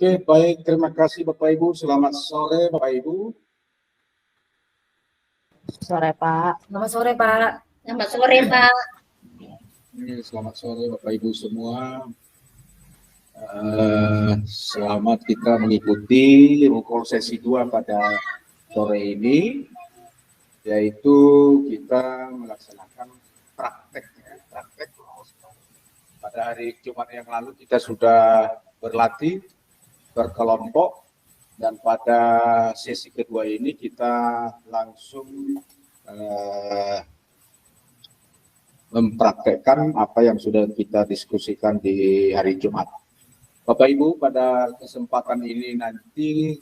Oke, baik. Terima kasih Bapak Ibu. Selamat sore Bapak Ibu. Sore Pak. Selamat sore Pak. Selamat sore Pak. Selamat sore Bapak Ibu semua. Selamat kita mengikuti rukun sesi 2 pada sore ini, yaitu kita melaksanakan praktek. Pada hari Jumat yang lalu kita sudah berlatih berkelompok, dan pada sesi kedua ini kita langsung mempraktekkan apa yang sudah kita diskusikan di hari Jumat. Bapak Ibu, pada kesempatan ini nanti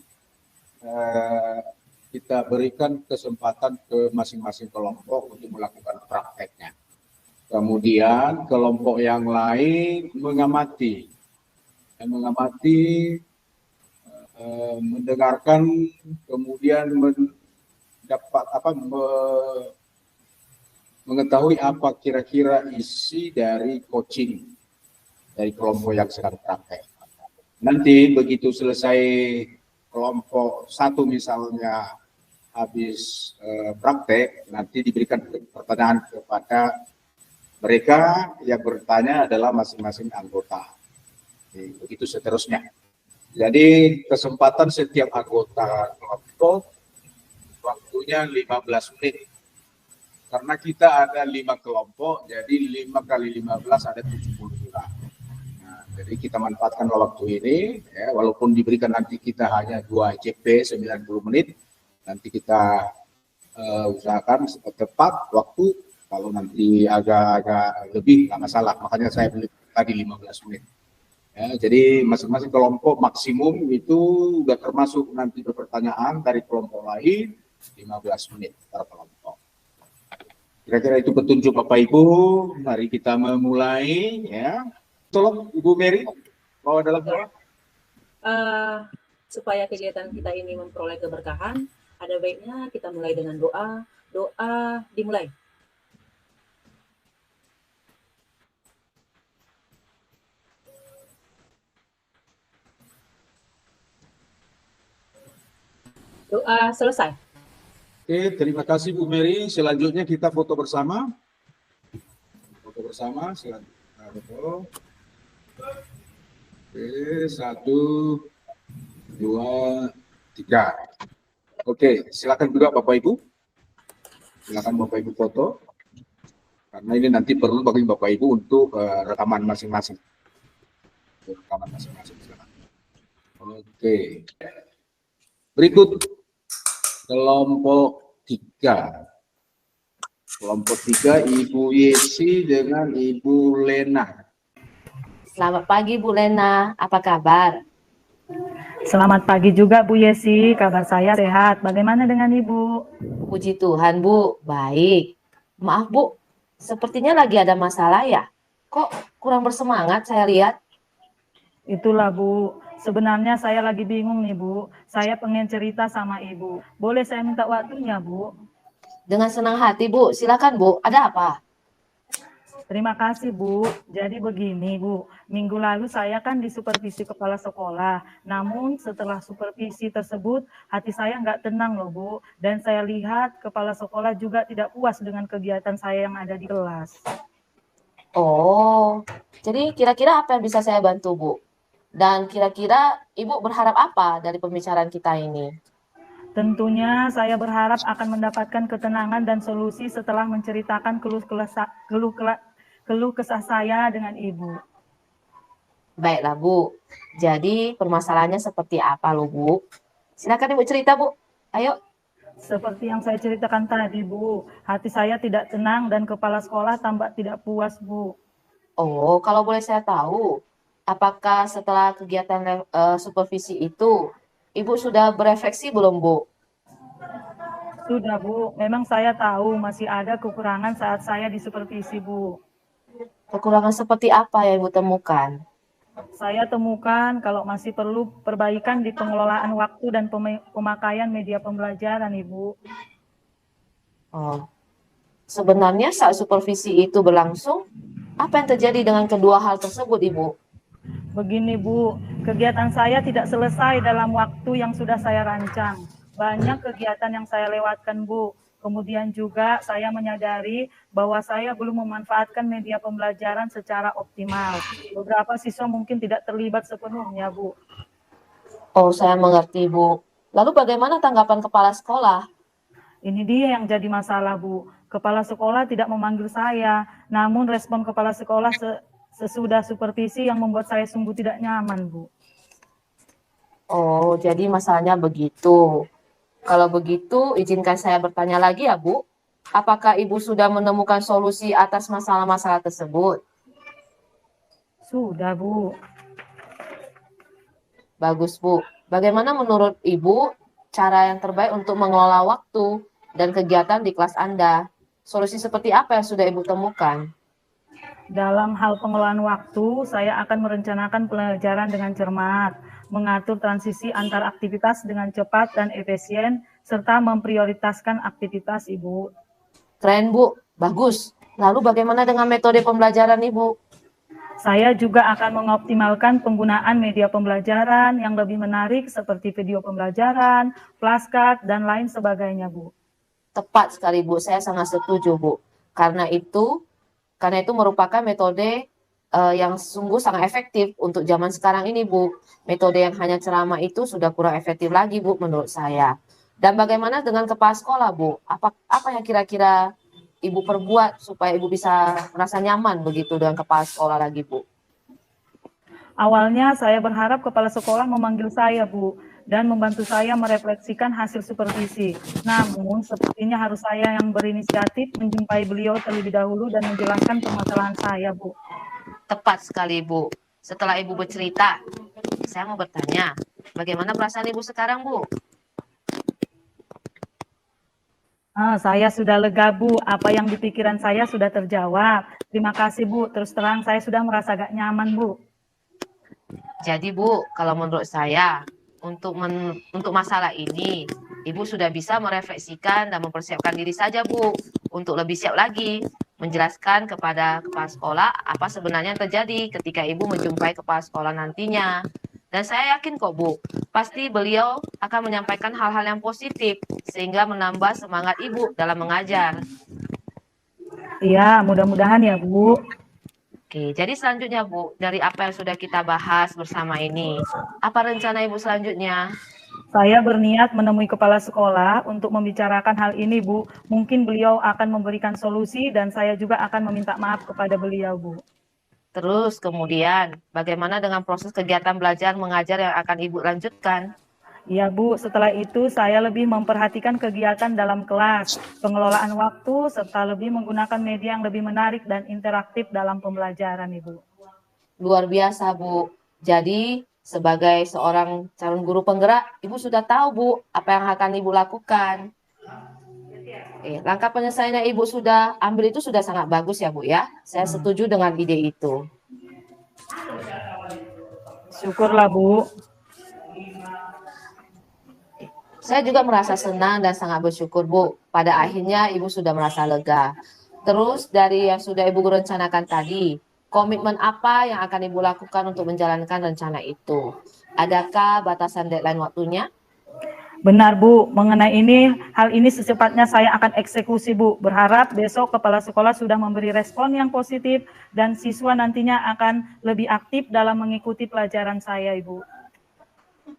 kita berikan kesempatan ke masing-masing kelompok untuk melakukan prakteknya. Kemudian kelompok yang lain mengamati, mendengarkan, kemudian mengetahui apa kira-kira isi dari coaching dari kelompok yang sedang praktek. Nanti begitu selesai kelompok 1 misalnya habis praktek, nanti diberikan pertanyaan kepada mereka yang bertanya adalah masing-masing anggota. Begitu seterusnya. Jadi kesempatan setiap anggota kelompok waktunya 15 menit. Karena kita ada 5 kelompok, jadi 5 kali 15 ada 70 orang. Nah, jadi kita manfaatkan waktu ini, ya, walaupun diberikan nanti kita hanya 2 JP 90 menit, nanti kita usahakan tepat waktu. Kalau nanti agak lebih nggak masalah, makanya saya beli tadi 15 menit. Ya, jadi masing-masing kelompok maksimum itu udah termasuk nanti pertanyaan dari kelompok lain 15 menit per kelompok. Kira-kira itu petunjuk Bapak Ibu. Mari kita memulai, ya. Tolong Ibu Mary bawa dalam doa. Supaya kegiatan kita ini memperoleh keberkahan, ada baiknya kita mulai dengan doa. Doa dimulai. Doa selesai. Oke, terima kasih Bu Mary. Selanjutnya kita foto bersama. Foto bersama, selanjutnya foto. Oke, 1, 2, 3. Oke, silakan juga Bapak Ibu. Silakan Bapak Ibu foto. Karena ini nanti perlu bagi Bapak Ibu untuk rekaman masing-masing. Rekaman masing-masing, silakan. Oke. Berikut kelompok 3. Kelompok 3 Ibu Yesi dengan Ibu Lena. Selamat pagi Bu Lena, apa kabar? Selamat pagi juga Bu Yesi, kabar saya sehat. Bagaimana dengan Ibu? Puji Tuhan Bu, baik. Maaf Bu, sepertinya lagi ada masalah ya? Kok kurang bersemangat saya lihat? Itulah Bu, sebenarnya saya lagi bingung nih Bu. Saya pengen cerita sama Ibu. Boleh saya minta waktunya Bu? Dengan senang hati Bu, silakan Bu, ada apa? Terima kasih Bu. Jadi begini Bu, minggu lalu saya kan disupervisi kepala sekolah. Namun setelah supervisi tersebut, hati saya nggak tenang loh Bu. Dan saya lihat kepala sekolah juga tidak puas dengan kegiatan saya yang ada di kelas. Oh, jadi kira-kira apa yang bisa saya bantu Bu? Dan kira-kira Ibu berharap apa dari pembicaraan kita ini? Tentunya saya berharap akan mendapatkan ketenangan dan solusi setelah menceritakan keluh kesah saya dengan Ibu. Baiklah Bu, jadi permasalahannya seperti apa loh Bu? Silakan Ibu cerita Bu, ayo. Seperti yang saya ceritakan tadi Bu, hati saya tidak tenang dan kepala sekolah tampak tidak puas Bu. Oh, kalau boleh saya tahu, apakah setelah kegiatan supervisi itu, Ibu sudah berefleksi belum Bu? Sudah Bu, memang saya tahu masih ada kekurangan saat saya disupervisi Bu. Kekurangan seperti apa yang Ibu temukan? Saya temukan kalau masih perlu perbaikan di pengelolaan waktu dan pemakaian media pembelajaran Ibu. Oh, sebenarnya saat supervisi itu berlangsung, apa yang terjadi dengan kedua hal tersebut Ibu? Begini Bu, Kegiatan saya tidak selesai dalam waktu yang sudah saya rancang. Banyak kegiatan yang saya lewatkan, Bu. Kemudian juga saya menyadari bahwa saya belum memanfaatkan media pembelajaran secara optimal. Beberapa siswa mungkin tidak terlibat sepenuhnya, Bu. Oh, saya mengerti, Bu. Lalu bagaimana tanggapan kepala sekolah? Ini dia yang jadi masalah, Bu. Kepala sekolah tidak memanggil saya, namun respon kepala sekolah sesudah supervisi yang membuat saya sungguh tidak nyaman, Bu. Oh, jadi masalahnya begitu. Kalau begitu, izinkan saya bertanya lagi ya, Bu. Apakah Ibu sudah menemukan solusi atas masalah-masalah tersebut? Sudah, Bu. Bagus, Bu. Bagaimana menurut Ibu cara yang terbaik untuk mengelola waktu dan kegiatan di kelas Anda? Solusi seperti apa yang sudah Ibu temukan? Dalam hal pengelolaan waktu, saya akan merencanakan pelajaran dengan cermat, mengatur transisi antar aktivitas dengan cepat dan efisien, serta memprioritaskan aktivitas, Ibu. Keren, Bu. Bagus. Lalu bagaimana dengan metode pembelajaran Ibu? Saya juga akan mengoptimalkan penggunaan media pembelajaran yang lebih menarik seperti video pembelajaran, flashcard, dan lain sebagainya, Bu. Tepat sekali, Bu. Saya sangat setuju, Bu. Karena itu merupakan metode yang sungguh sangat efektif untuk zaman sekarang ini, Bu. Metode yang hanya ceramah itu sudah kurang efektif lagi, Bu, menurut saya. Dan bagaimana dengan kepala sekolah, Bu? Apa yang kira-kira Ibu perbuat supaya Ibu bisa merasa nyaman begitu dengan kepala sekolah lagi, Bu? Awalnya saya berharap kepala sekolah memanggil saya, Bu, dan membantu saya merefleksikan hasil supervisi. Namun, sepertinya harus saya yang berinisiatif menjumpai beliau terlebih dahulu dan menjelaskan permasalahan saya, Bu. Tepat sekali, Bu. Setelah Ibu bercerita, saya mau bertanya, bagaimana perasaan Ibu sekarang, Bu? Saya sudah lega, Bu. Apa yang di pikiran saya sudah terjawab. Terima kasih, Bu. Terus terang saya sudah merasa gak nyaman, Bu. Jadi, Bu, kalau menurut saya, untuk masalah ini, Ibu sudah bisa merefleksikan dan mempersiapkan diri saja, Bu, untuk lebih siap lagi menjelaskan kepada kepala sekolah apa sebenarnya yang terjadi ketika Ibu menjumpai kepala sekolah nantinya. Dan saya yakin kok, Bu, pasti beliau akan menyampaikan hal-hal yang positif sehingga menambah semangat Ibu dalam mengajar. Iya, mudah-mudahan ya, Bu. Oke, jadi selanjutnya, Bu, dari apa yang sudah kita bahas bersama ini, apa rencana Ibu selanjutnya? Saya berniat menemui kepala sekolah untuk membicarakan hal ini, Bu. Mungkin beliau akan memberikan solusi dan saya juga akan meminta maaf kepada beliau, Bu. Terus kemudian, bagaimana dengan proses kegiatan belajar mengajar yang akan Ibu lanjutkan? Iya, Bu. Setelah itu saya lebih memperhatikan kegiatan dalam kelas, pengelolaan waktu, serta lebih menggunakan media yang lebih menarik dan interaktif dalam pembelajaran, Ibu. Luar biasa, Bu. Jadi, sebagai seorang calon guru penggerak, Ibu sudah tahu, Bu, apa yang akan Ibu lakukan. Langkah penyelesaian yang Ibu sudah ambil itu sudah sangat bagus ya, Bu, ya. Saya setuju dengan ide itu. Syukurlah, Bu. Saya juga merasa senang dan sangat bersyukur, Bu. Pada akhirnya Ibu sudah merasa lega. Terus dari yang sudah Ibu rencanakan tadi, komitmen apa yang akan Ibu lakukan untuk menjalankan rencana itu? Adakah batasan deadline waktunya? Benar, Bu. Mengenai hal ini secepatnya saya akan eksekusi, Bu. Berharap besok kepala sekolah sudah memberi respon yang positif dan siswa nantinya akan lebih aktif dalam mengikuti pelajaran saya, Ibu.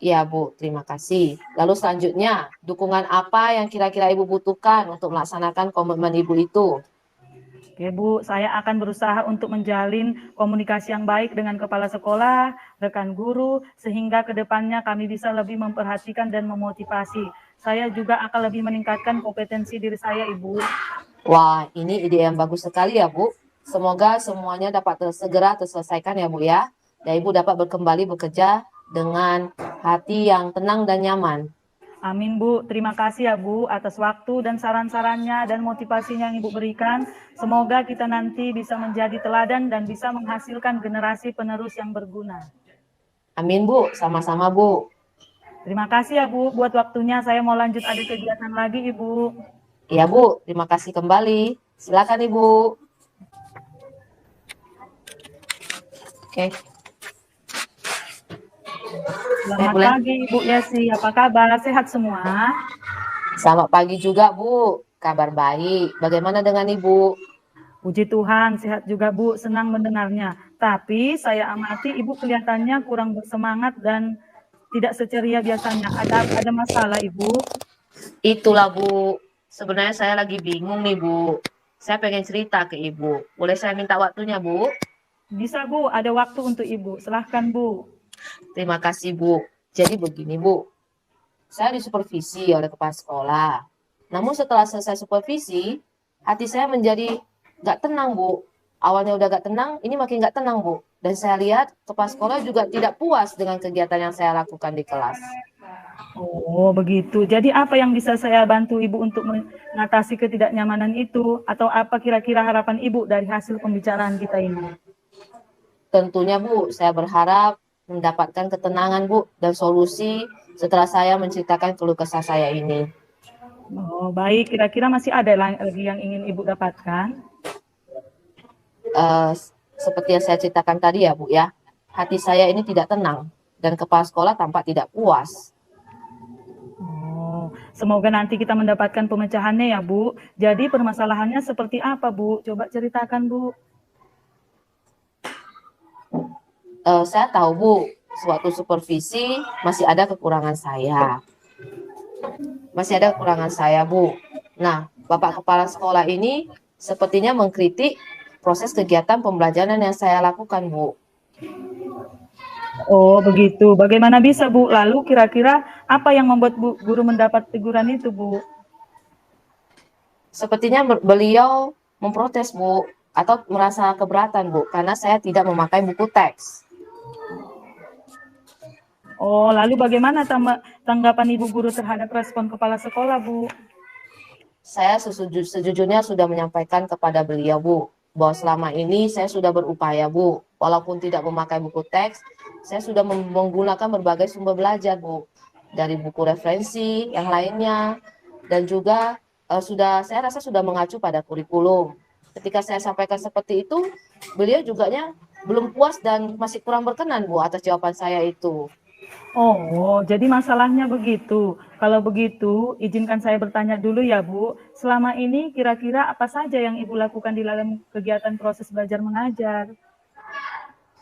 Ya, Bu. Terima kasih. Lalu selanjutnya, dukungan apa yang kira-kira Ibu butuhkan untuk melaksanakan komitmen Ibu itu? Oke, Bu, saya akan berusaha untuk menjalin komunikasi yang baik dengan kepala sekolah, rekan guru, sehingga ke depannya kami bisa lebih memperhatikan dan memotivasi. Saya juga akan lebih meningkatkan kompetensi diri saya, Ibu. Wah, ini ide yang bagus sekali ya, Bu. Semoga semuanya dapat segera terselesaikan ya, Bu ya. Dan Ibu dapat kembali bekerja dengan hati yang tenang dan nyaman. Amin, Bu. Terima kasih ya, Bu, atas waktu dan saran-sarannya dan motivasinya yang Ibu berikan. Semoga kita nanti bisa menjadi teladan dan bisa menghasilkan generasi penerus yang berguna. Amin, Bu. Sama-sama, Bu. Terima kasih ya, Bu, buat waktunya. Saya mau lanjut ada kegiatan lagi, Ibu. Iya, Bu. Terima kasih kembali. Silakan, Ibu. Oke. Saya Selamat boleh? pagi Ibu Yesi, apa kabar? Sehat semua? Selamat pagi juga, Bu. Kabar baik. Bagaimana dengan Ibu? Puji Tuhan, sehat juga Bu, senang mendengarnya. Tapi saya amati Ibu kelihatannya kurang bersemangat dan tidak seceria biasanya. Ada masalah Ibu? Itulah, Bu. Sebenarnya saya lagi bingung nih, Bu. Saya pengen cerita ke Ibu. Boleh saya minta waktunya, Bu? Bisa Bu, ada waktu untuk Ibu. Silahkan Bu. Terima kasih, Bu. Jadi begini, Bu. Saya disupervisi oleh kepala sekolah. Namun setelah selesai supervisi, hati saya menjadi gak tenang, Bu. Awalnya udah gak tenang, ini makin gak tenang, Bu. Dan saya lihat kepala sekolah juga tidak puas dengan kegiatan yang saya lakukan di kelas. Oh, begitu. Jadi apa yang bisa saya bantu Ibu untuk mengatasi ketidaknyamanan itu? Atau apa kira-kira harapan Ibu dari hasil pembicaraan kita ini? Tentunya, Bu, saya berharap mendapatkan ketenangan, Bu, dan solusi setelah saya menceritakan keluh kesah saya ini. Oh, baik. Kira-kira masih ada lagi yang ingin Ibu dapatkan? Eh, Seperti yang saya ceritakan tadi ya, Bu, ya. Hati saya ini tidak tenang dan kepala sekolah tampak tidak puas. Oh, semoga nanti kita mendapatkan pemecahannya ya, Bu. Jadi permasalahannya seperti apa, Bu? Coba ceritakan, Bu. Saya tahu, Bu, suatu supervisi masih ada kekurangan saya. Masih ada kekurangan saya, Bu. Nah, Bapak Kepala Sekolah ini sepertinya mengkritik proses kegiatan pembelajaran yang saya lakukan, Bu. Oh, begitu. Bagaimana bisa, Bu? Lalu kira-kira apa yang membuat Bu guru mendapat teguran itu, Bu? Sepertinya beliau memprotes, Bu, atau merasa keberatan, Bu, karena saya tidak memakai buku teks. Oh, lalu bagaimana tanggapan Ibu guru terhadap respon kepala sekolah, Bu? Saya sejujurnya sudah menyampaikan kepada beliau, Bu, bahwa selama ini saya sudah berupaya, Bu, walaupun tidak memakai buku teks, saya sudah menggunakan berbagai sumber belajar, Bu, dari buku referensi yang lainnya, dan juga saya rasa sudah mengacu pada kurikulum. Ketika saya sampaikan seperti itu, beliau juga belum puas dan masih kurang berkenan, Bu, atas jawaban saya itu. Oh, jadi masalahnya begitu. Kalau begitu, izinkan saya bertanya dulu ya, Bu. Selama ini kira-kira apa saja yang Ibu lakukan di dalam kegiatan proses belajar mengajar?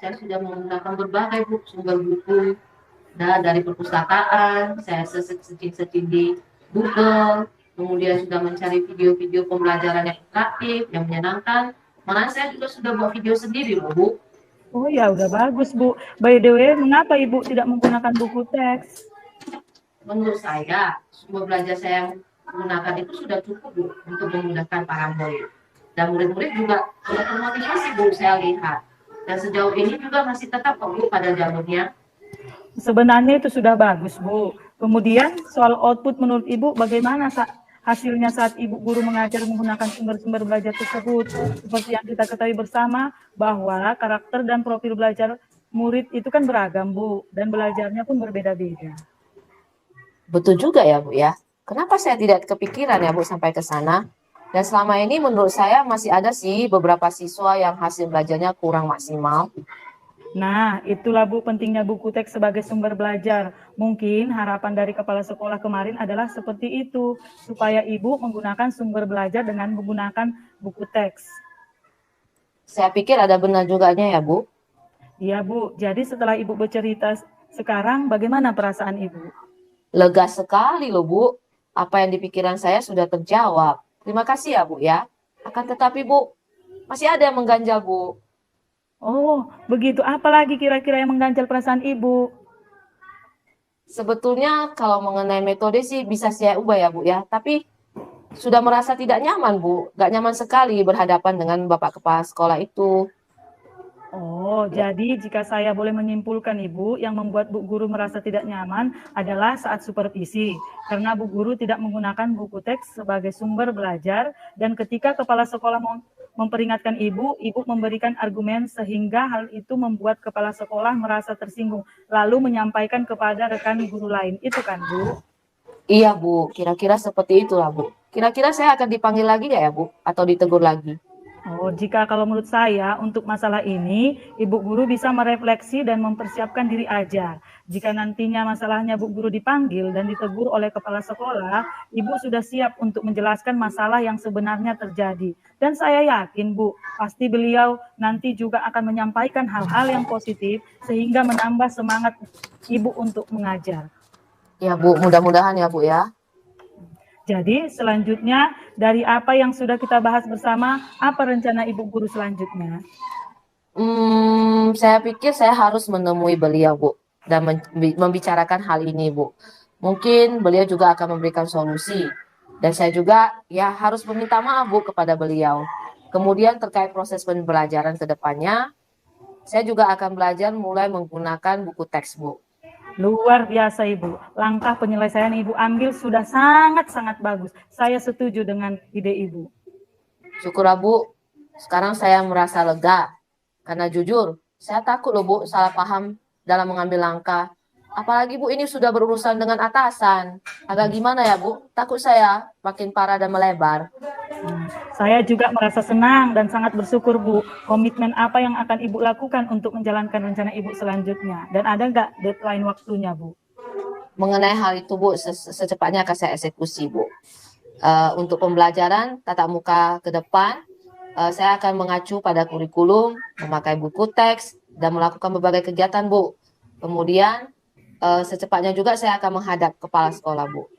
Saya sudah menggunakan berbagai sumber buku dari perpustakaan, saya searching di Google, kemudian sudah mencari video-video pembelajaran yang interaktif, yang menyenangkan. Malah saya juga sudah buat video sendiri loh, Bu. Oh ya, udah bagus, Bu. By the way, mengapa Ibu tidak menggunakan buku teks? Menurut saya, sumber belajar saya yang menggunakan itu sudah cukup, Bu, untuk memudahkan para murid. Dan murid-murid juga sudah termotivasi, Bu, saya lihat. Dan sejauh ini juga masih tetap kok, Bu, pada jalurnya. Sebenarnya itu sudah bagus, Bu. Kemudian soal output menurut Ibu bagaimana hasilnya saat Ibu guru mengajar menggunakan sumber-sumber belajar tersebut? Seperti yang kita ketahui bersama bahwa karakter dan profil belajar murid itu kan beragam, Bu, dan belajarnya pun berbeda-beda. Betul juga ya, Bu, ya. Kenapa saya tidak kepikiran ya, Bu, sampai ke sana? Dan selama ini menurut saya masih ada sih beberapa siswa yang hasil belajarnya kurang maksimal. Nah, itulah Bu pentingnya buku teks sebagai sumber belajar. Mungkin harapan dari kepala sekolah kemarin adalah seperti itu, supaya Ibu menggunakan sumber belajar dengan menggunakan buku teks. Saya pikir ada benar juganya ya, Bu. Iya, Bu. Jadi setelah Ibu bercerita sekarang, bagaimana perasaan Ibu? Lega sekali loh, Bu. Apa yang di pikiran saya sudah terjawab. Terima kasih ya, Bu, ya. Akan tetapi, Bu, masih ada yang mengganjal, Bu. Oh, begitu. Apalagi kira-kira yang mengganjal perasaan Ibu? Sebetulnya kalau mengenai metode sih bisa saya ubah ya, Bu, ya. Tapi sudah merasa tidak nyaman, Bu. Gak nyaman sekali berhadapan dengan Bapak Kepala Sekolah itu. Oh, jadi jika saya boleh menyimpulkan Ibu, yang membuat Bu Guru merasa tidak nyaman adalah saat supervisi, karena Bu Guru tidak menggunakan buku teks sebagai sumber belajar, dan ketika kepala sekolah memperingatkan Ibu, Ibu memberikan argumen sehingga hal itu membuat kepala sekolah merasa tersinggung, lalu menyampaikan kepada rekan guru lain. Itu kan, Bu? Iya, Bu. Kira-kira seperti itulah, Bu. Kira-kira saya akan dipanggil lagi nggak ya, Bu? Atau ditegur lagi? Oh, jika kalau menurut saya untuk masalah ini, ibu guru bisa merefleksi dan mempersiapkan diri aja. Jika nantinya masalahnya bu guru dipanggil dan ditegur oleh kepala sekolah, ibu sudah siap untuk menjelaskan masalah yang sebenarnya terjadi. Dan saya yakin bu, pasti beliau nanti juga akan menyampaikan hal-hal yang positif sehingga menambah semangat ibu untuk mengajar. Ya Bu, mudah-mudahan ya Bu ya. Jadi selanjutnya dari apa yang sudah kita bahas bersama, apa rencana ibu guru selanjutnya? Saya pikir saya harus menemui beliau Bu dan membicarakan hal ini Bu. Mungkin beliau juga akan memberikan solusi dan saya juga ya harus meminta maaf Bu kepada beliau. Kemudian terkait proses pembelajaran ke depannya, saya juga akan belajar mulai menggunakan buku teks Bu. Luar biasa Ibu, langkah penyelesaian Ibu ambil sudah sangat-sangat bagus. Saya setuju dengan ide Ibu. Syukurlah Bu, sekarang saya merasa lega. Karena jujur, saya takut loh Bu salah paham dalam mengambil langkah. Apalagi Bu ini sudah berurusan dengan atasan. Agak gimana ya Bu, takut saya makin parah dan melebar. Saya juga merasa senang dan sangat bersyukur Bu. Komitmen apa yang akan Ibu lakukan untuk menjalankan rencana Ibu selanjutnya? Dan ada nggak deadline waktunya Bu? Mengenai hal itu Bu, secepatnya akan saya eksekusi Bu. Untuk pembelajaran tatap muka ke depan, saya akan mengacu pada kurikulum, memakai buku teks, dan melakukan berbagai kegiatan Bu. Kemudian secepatnya juga saya akan menghadap kepala sekolah Bu.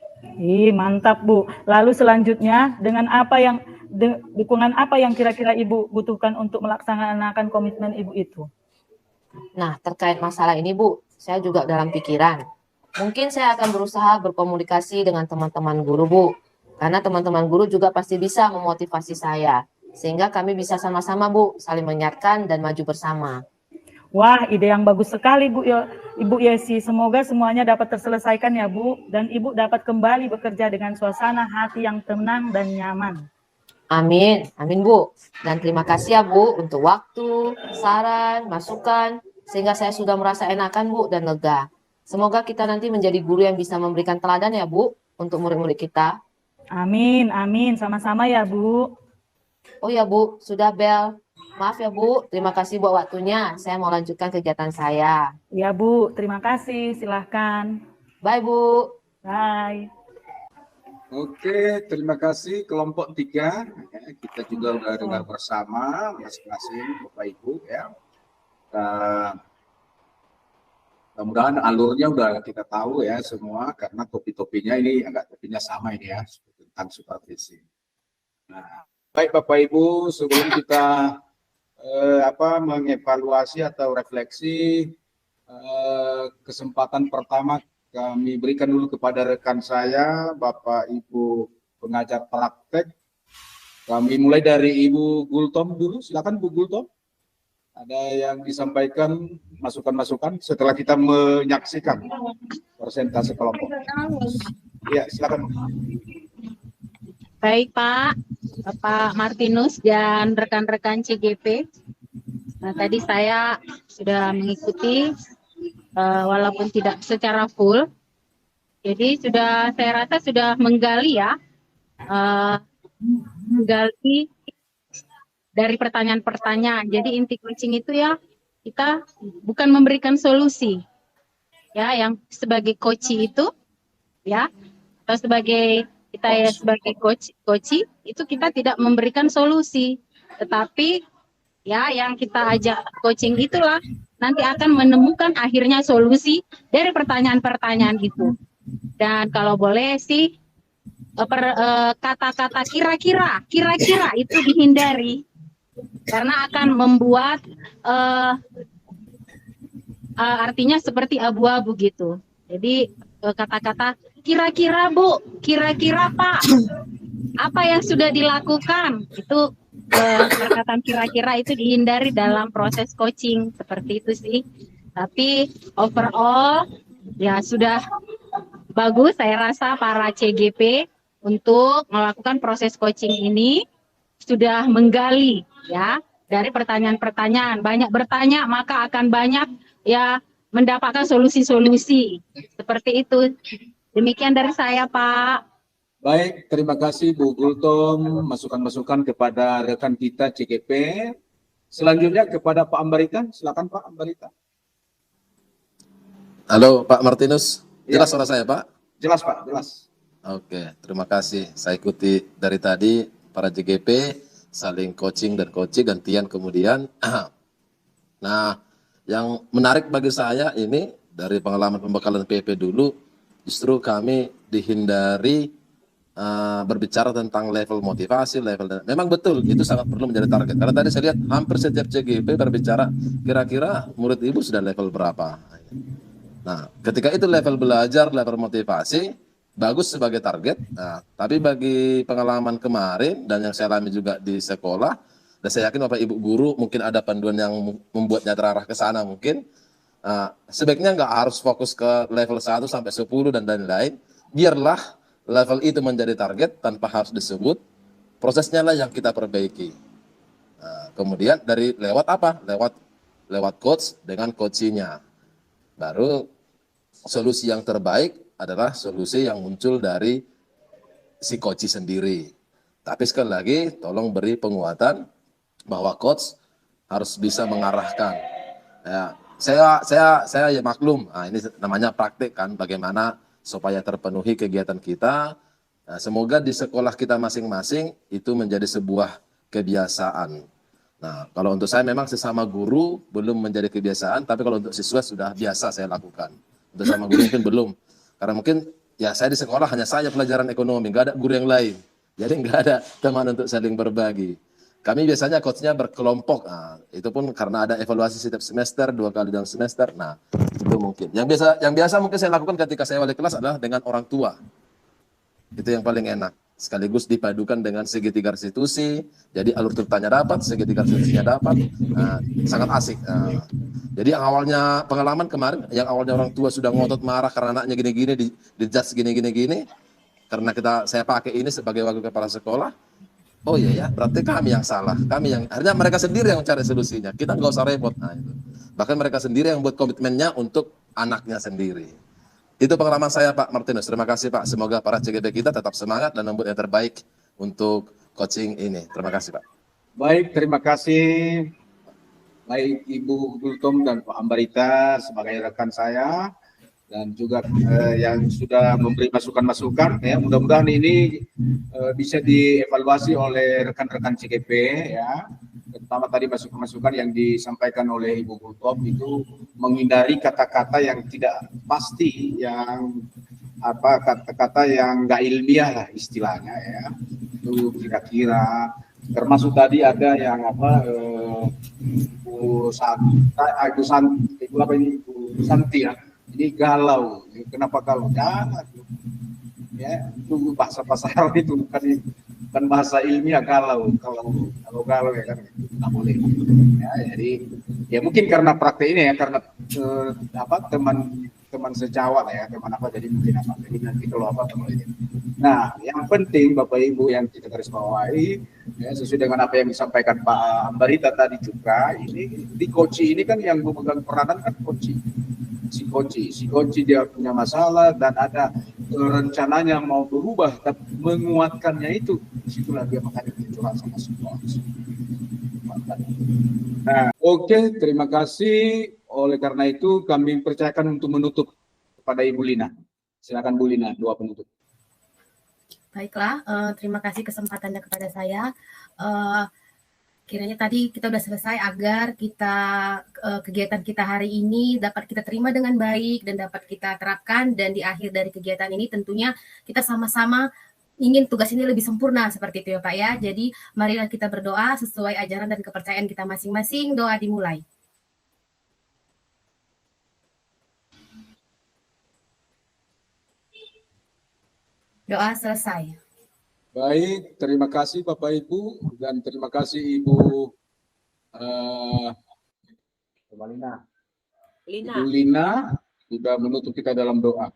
Mantap Bu. Lalu selanjutnya dengan apa yang dukungan apa yang kira-kira Ibu butuhkan untuk melaksanakan komitmen Ibu itu? Nah, terkait masalah ini Bu, saya juga dalam pikiran. Mungkin saya akan berusaha berkomunikasi dengan teman-teman guru Bu, karena teman-teman guru juga pasti bisa memotivasi saya, sehingga kami bisa sama-sama Bu, saling mengingatkan dan maju bersama. Wah, ide yang bagus sekali Bu, Ibu Yesi. Semoga semuanya dapat terselesaikan ya Bu, dan Ibu dapat kembali bekerja dengan suasana hati yang tenang dan nyaman. Amin, amin Bu. Dan terima kasih ya Bu untuk waktu, saran, masukan, sehingga saya sudah merasa enakan Bu dan lega. Semoga kita nanti menjadi guru yang bisa memberikan teladan ya Bu untuk murid-murid kita. Amin, amin. Sama-sama ya Bu. Oh ya Bu, sudah bel. Maaf ya Bu, terima kasih buat waktunya. Saya mau lanjutkan kegiatan saya. Ya Bu, terima kasih. Silahkan. Bye Bu. Bye. Oke, terima kasih kelompok 3. Kita juga sudah dengar bersama masing-masing Bapak Ibu ya. Mudah-mudahan alurnya udah kita tahu ya semua, karena topi-topinya ini agak topinya sama ini ya, tentang supervisi. Nah, baik Bapak Ibu, sebelum kita mengevaluasi atau refleksi, kesempatan pertama kami berikan dulu kepada rekan saya, Bapak Ibu pengajar praktek. Kami mulai dari Ibu Gultom dulu, silakan Bu Gultom. Ada yang disampaikan masukan-masukan setelah kita menyaksikan persentase kelompok. Ya, silakan. Baik Pak, Bapak Martinus dan rekan-rekan CGP. Nah, tadi saya sudah mengikuti walaupun tidak secara full. Jadi saya rasa sudah menggali ya, menggali dari pertanyaan-pertanyaan. Jadi inti coaching itu ya, kita bukan memberikan solusi. Ya, yang sebagai coach itu ya, atau sebagai kita ya sebagai coach itu kita tidak memberikan solusi, tetapi ya yang kita ajak coaching itulah nanti akan menemukan akhirnya solusi dari pertanyaan-pertanyaan itu. Dan kalau boleh sih kata-kata kira-kira itu dihindari karena akan membuat artinya seperti abu-abu gitu. Jadi kata-kata kira-kira Bu, kira-kira Pak, apa yang sudah dilakukan, itu perkataan kira-kira itu dihindari dalam proses coaching, seperti itu sih. Tapi overall ya sudah bagus saya rasa para CGP untuk melakukan proses coaching ini sudah menggali ya dari pertanyaan-pertanyaan. Banyak bertanya maka akan banyak ya mendapatkan solusi-solusi. Seperti itu. Demikian dari saya, Pak. Baik, terima kasih Bu Gultom, masukan-masukan kepada rekan kita CGP. Selanjutnya kepada Pak Ambarita, silakan Pak Ambarita. Halo Pak Martinus, Ya. jelas suara saya Pak? Jelas Pak, jelas. Oke, terima kasih. Saya ikuti dari tadi para JGP saling coaching dan gantian kemudian. Nah, yang menarik bagi saya ini dari pengalaman pembekalan PP dulu, justru kami dihindari berbicara tentang level motivasi, memang betul itu sangat perlu menjadi target. Karena tadi saya lihat hampir setiap CGP berbicara kira-kira murid ibu sudah level berapa. Nah, ketika itu level belajar, level motivasi bagus sebagai target. Nah, tapi bagi pengalaman kemarin dan yang saya alami juga di sekolah, dan saya yakin Bapak Ibu guru mungkin ada panduan yang membuatnya terarah ke sana mungkin. Sebaiknya nggak harus fokus ke level 1 sampai 10 dan lain-lain. Biarlah level itu menjadi target tanpa harus disebut. Prosesnya lah yang kita perbaiki. Nah, kemudian dari lewat apa? Lewat coach dengan coachingnya. Baru solusi yang terbaik adalah solusi yang muncul dari si coach sendiri. Tapi sekali lagi tolong beri penguatan bahwa coach harus bisa mengarahkan. Ya, saya ya maklum. Nah, ini namanya praktik kan, bagaimana supaya terpenuhi kegiatan kita. Nah, semoga di sekolah kita masing-masing itu menjadi sebuah kebiasaan. Nah, kalau untuk saya memang sesama guru belum menjadi kebiasaan, tapi kalau untuk siswa sudah biasa saya lakukan. Untuk sama guru mungkin belum, karena mungkin ya saya di sekolah hanya saya pelajaran ekonomi, nggak ada guru yang lain, jadi nggak ada teman untuk saling berbagi. Kami biasanya coachnya berkelompok, nah, itu pun karena ada evaluasi setiap semester 2 kali dalam semester. Nah, itu mungkin. Yang biasa mungkin saya lakukan ketika saya wali kelas adalah dengan orang tua. Itu yang paling enak. Sekaligus dipadukan dengan segitiga restitusi. Jadi alur tertanya dapat, segitiga restitusinya dapat. Nah, sangat asik. Nah, jadi yang awalnya pengalaman kemarin, yang awalnya orang tua sudah ngotot marah karena anaknya gini-gini, di-judge gini-gini, karena saya pakai ini sebagai wakil kepala sekolah. Oh iya ya, berarti kami yang salah. Akhirnya mereka sendiri yang mencari solusinya. Kita nggak usah repot. Nah, itu. Bahkan mereka sendiri yang buat komitmennya untuk anaknya sendiri. Itu pengalaman saya Pak Martinus. Terima kasih Pak. Semoga para CGP kita tetap semangat dan membuat yang terbaik untuk coaching ini. Terima kasih Pak. Baik, terima kasih. Baik Ibu Gultom dan Pak Ambarita sebagai rekan saya. Dan juga yang sudah memberi masukan-masukan, ya mudah-mudahan ini bisa dievaluasi oleh rekan-rekan CGP, ya. Terutama tadi masukan-masukan yang disampaikan oleh Ibu Gultom itu menghindari kata-kata yang tidak pasti, yang kata-kata yang nggak ilmiah lah istilahnya, ya. Itu kira-kira termasuk tadi ada yang Ibu Santi ya. Ini galau, kenapa galau? Jangan, ya itu bahasa Arab itu bukan bahasa ilmiah galau. Kalau galau ya kan nggak boleh. Ya, jadi ya mungkin karena praktek ini ya, karena teman sejawat ya, teman jadi mungkin jadi nanti kalau Nah, yang penting Bapak Ibu yang kita garis bawahi, ya, sesuai dengan apa yang disampaikan Pak Ambarita tadi juga, ini di coaching ini kan yang memegang peranan kan coaching. Si coach dia punya masalah dan ada rencananya mau berubah, tapi menguatkannya itu disitulah dia makanya curhat sama semua. Nah, oke, terima kasih. Oleh karena itu kami percayakan untuk menutup kepada Ibu Lina. Silakan Bu Lina, doa penutup. Baiklah, terima kasih kesempatannya kepada saya. Kiranya tadi kita sudah selesai agar kegiatan kita hari ini dapat kita terima dengan baik dan dapat kita terapkan, dan di akhir dari kegiatan ini tentunya kita sama-sama ingin tugas ini lebih sempurna seperti itu ya Pak ya. Jadi marilah kita berdoa sesuai ajaran dan kepercayaan kita masing-masing. Doa dimulai. Doa selesai. Baik, terima kasih Bapak Ibu dan terima kasih Ibu Lina sudah menutup kita dalam doa.